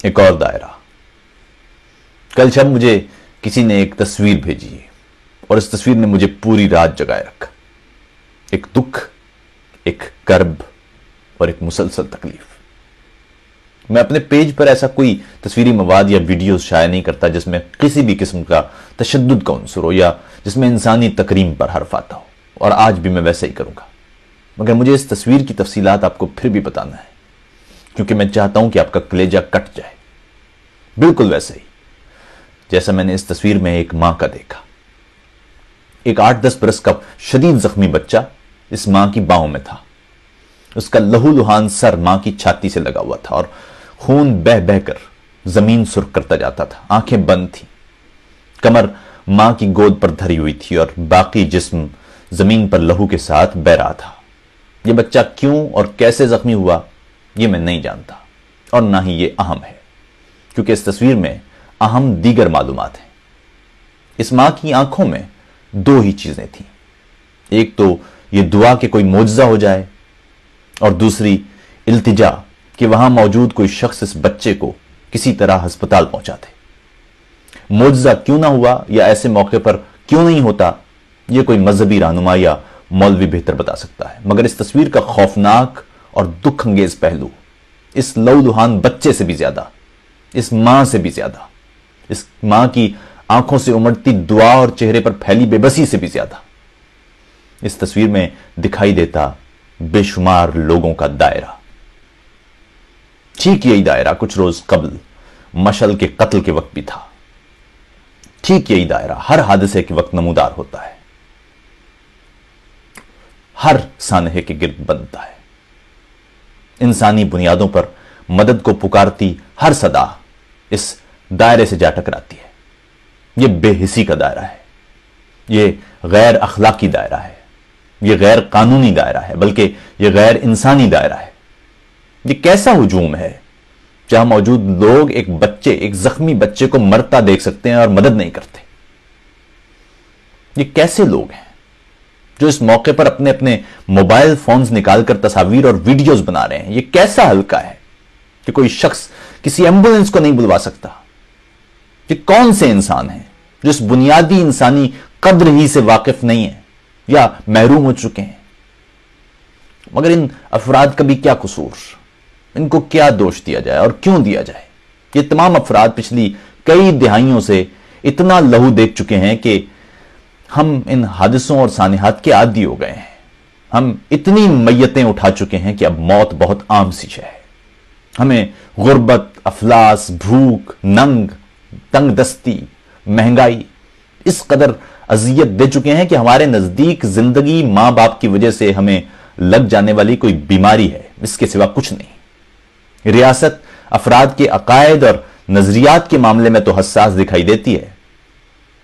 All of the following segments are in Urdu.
ایک اور دائرہ۔ کل شب مجھے کسی نے ایک تصویر بھیجی اور اس تصویر نے مجھے پوری رات جگائے رکھا۔ ایک دکھ، ایک کرب اور ایک مسلسل تکلیف۔ میں اپنے پیج پر ایسا کوئی تصویری مواد یا ویڈیوز شائع نہیں کرتا جس میں کسی بھی قسم کا تشدد کا عنصر ہو یا جس میں انسانی تکریم پر حرف آتا ہو، اور آج بھی میں ویسا ہی کروں گا۔ مگر مجھے اس تصویر کی تفصیلات آپ کو پھر بھی بتانا ہے، کیونکہ میں چاہتا ہوں کہ آپ کا کلیجہ کٹ جائے، بالکل ویسے ہی جیسا میں نے اس تصویر میں ایک ماں کا دیکھا۔ ایک 8-10 برس کا شدید زخمی بچہ اس ماں کی باہوں میں تھا۔ اس کا لہو لہان سر ماں کی چھاتی سے لگا ہوا تھا اور خون بہ بہ کر زمین سرخ کرتا جاتا تھا۔ آنکھیں بند تھیں، کمر ماں کی گود پر دھری ہوئی تھی اور باقی جسم زمین پر لہو کے ساتھ بہ رہا تھا۔ یہ بچہ کیوں اور کیسے زخمی ہوا یہ میں نہیں جانتا، اور نہ ہی یہ اہم ہے، کیونکہ اس تصویر میں اہم دیگر معلومات ہیں۔ اس ماں کی آنکھوں میں 2 ہی چیزیں تھیں، ایک تو یہ دعا کہ کوئی معجزہ ہو جائے، اور دوسری التجا کہ وہاں موجود کوئی شخص اس بچے کو کسی طرح ہسپتال پہنچا دے۔ معجزہ کیوں نہ ہوا یا ایسے موقع پر کیوں نہیں ہوتا، یہ کوئی مذہبی رہنما یا مولوی بہتر بتا سکتا ہے، مگر اس تصویر کا خوفناک اور دکھ انگیز پہلو اس لہولہان بچے سے بھی زیادہ، اس ماں سے بھی زیادہ، اس ماں کی آنکھوں سے امڑتی دعا اور چہرے پر پھیلی بے بسی سے بھی زیادہ اس تصویر میں دکھائی دیتا بے شمار لوگوں کا دائرہ۔ ٹھیک یہی دائرہ کچھ روز قبل مشعل کے قتل کے وقت بھی تھا۔ ٹھیک یہی دائرہ ہر حادثے کے وقت نمودار ہوتا ہے، ہر سانحے کے گرد بنتا ہے۔ انسانی بنیادوں پر مدد کو پکارتی ہر صدا اس دائرے سے جا ٹکراتی ہے۔ یہ بے حسی کا دائرہ ہے، یہ غیر اخلاقی دائرہ ہے، یہ غیر قانونی دائرہ ہے، بلکہ یہ غیر انسانی دائرہ ہے۔ یہ کیسا ہجوم ہے جہاں موجود لوگ ایک بچے، ایک زخمی بچے کو مرتا دیکھ سکتے ہیں اور مدد نہیں کرتے؟ یہ کیسے لوگ ہیں جو اس موقع پر اپنے اپنے موبائل فونز نکال کر تصاویر اور ویڈیوز بنا رہے ہیں؟ یہ کیسا حلقہ ہے کہ کوئی شخص کسی ایمبولنس کو نہیں بلوا سکتا؟ یہ کون سے انسان ہیں جو اس بنیادی انسانی قدر ہی سے واقف نہیں ہیں یا محروم ہو چکے ہیں؟ مگر ان افراد کا بھی کیا قصور؟ ان کو کیا دوش دیا جائے اور کیوں دیا جائے؟ یہ تمام افراد پچھلی کئی دہائیوں سے اتنا لہو دیکھ چکے ہیں کہ ہم ان حادثوں اور سانحات کے عادی ہو گئے ہیں۔ ہم اتنی میتیں اٹھا چکے ہیں کہ اب موت بہت عام سی شے ہے۔ ہمیں غربت، افلاس، بھوک، ننگ، تنگ دستی، مہنگائی اس قدر اذیت دے چکے ہیں کہ ہمارے نزدیک زندگی ماں باپ کی وجہ سے ہمیں لگ جانے والی کوئی بیماری ہے، اس کے سوا کچھ نہیں۔ ریاست افراد کے عقائد اور نظریات کے معاملے میں تو حساس دکھائی دیتی ہے۔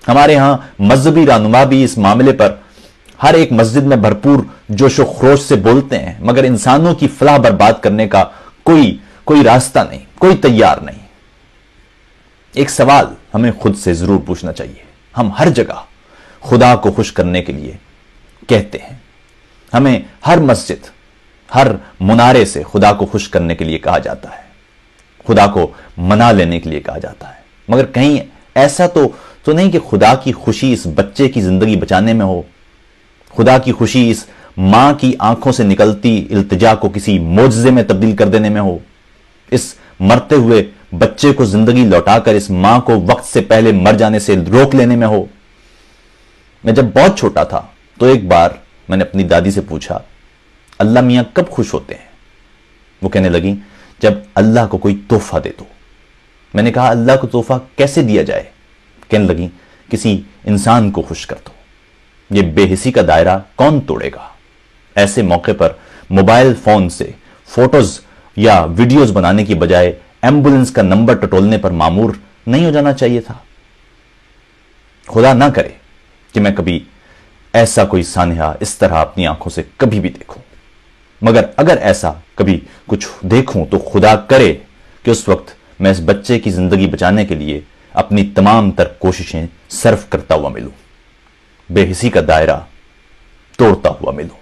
ہمارے ہاں مذہبی رہنما بھی اس معاملے پر ہر ایک مسجد میں بھرپور جوش و خروش سے بولتے ہیں، مگر انسانوں کی فلاح برباد کرنے کا کوئی راستہ نہیں، کوئی تیار نہیں۔ ایک سوال ہمیں خود سے ضرور پوچھنا چاہیے۔ ہم ہر جگہ خدا کو خوش کرنے کے لیے کہتے ہیں، ہمیں ہر مسجد، ہر منارے سے خدا کو خوش کرنے کے لیے کہا جاتا ہے، خدا کو منا لینے کے لیے کہا جاتا ہے، مگر کہیں ایسا تو نہیں کہ خدا کی خوشی اس بچے کی زندگی بچانے میں ہو، خدا کی خوشی اس ماں کی آنکھوں سے نکلتی التجا کو کسی معجزے میں تبدیل کر دینے میں ہو، اس مرتے ہوئے بچے کو زندگی لوٹا کر اس ماں کو وقت سے پہلے مر جانے سے روک لینے میں ہو۔ میں جب بہت چھوٹا تھا تو ایک بار میں نے اپنی دادی سے پوچھا، اللہ میاں کب خوش ہوتے ہیں؟ وہ کہنے لگی، جب اللہ کو کوئی تحفہ دے دو۔ میں نے کہا، اللہ کو تحفہ کیسے دیا جائے؟ کہنے لگی، کسی انسان کو خوش کر دو۔ یہ بے حسی کا دائرہ کون توڑے گا؟ ایسے موقع پر موبائل فون سے فوٹوز یا ویڈیوز بنانے کی بجائے ایمبولنس کا نمبر ٹٹولنے پر معمور نہیں ہو جانا چاہیے تھا؟ خدا نہ کرے کہ میں کبھی ایسا کوئی سانحہ اس طرح اپنی آنکھوں سے کبھی بھی دیکھوں، مگر اگر ایسا کبھی کچھ دیکھوں تو خدا کرے کہ اس وقت میں اس بچے کی زندگی بچانے کے لیے اپنی تمام تر کوششیں صرف کرتا ہوا ملوں، بے حسی کا دائرہ توڑتا ہوا ملوں۔